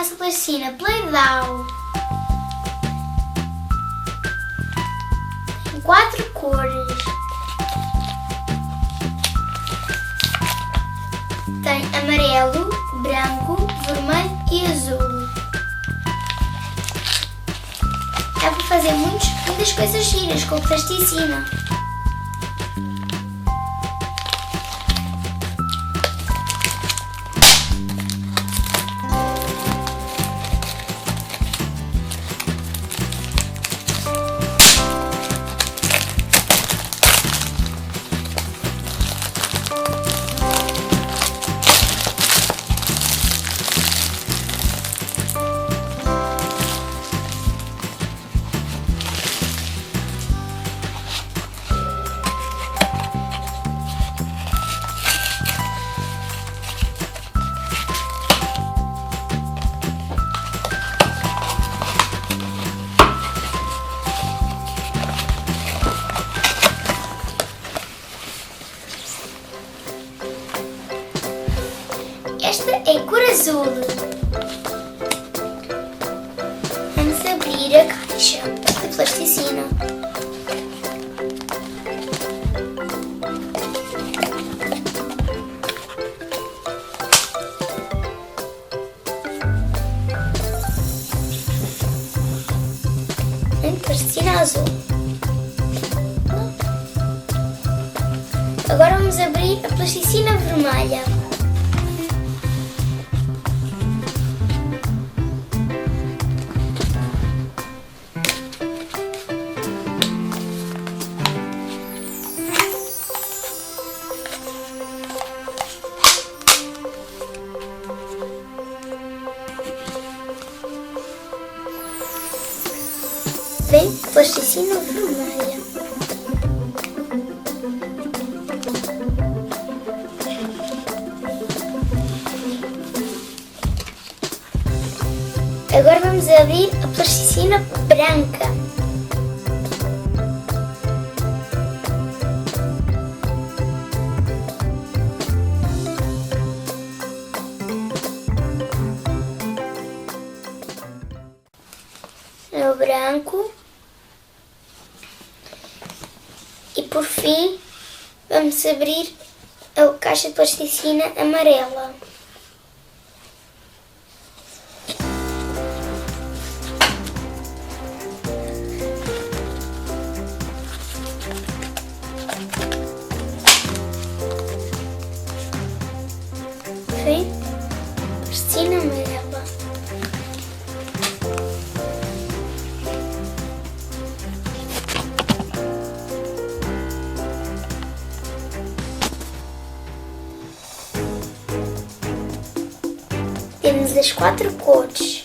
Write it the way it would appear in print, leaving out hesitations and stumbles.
nossa plasticina Play-doh. Tem 4 cores. Tem amarelo, branco, vermelho e azul. É para fazer muitas coisas giras com plasticina. Esta é a cor azul. Vamos abrir a caixa de plasticina. Tem plasticina azul. Agora vamos abrir a plasticina vermelha. Vem plasticina vermelha. Agora vamos abrir a plasticina branca. No branco. E por fim, vamos abrir a caixa de plasticina amarela. Fim, plasticina amarela. Temos as 4 cores.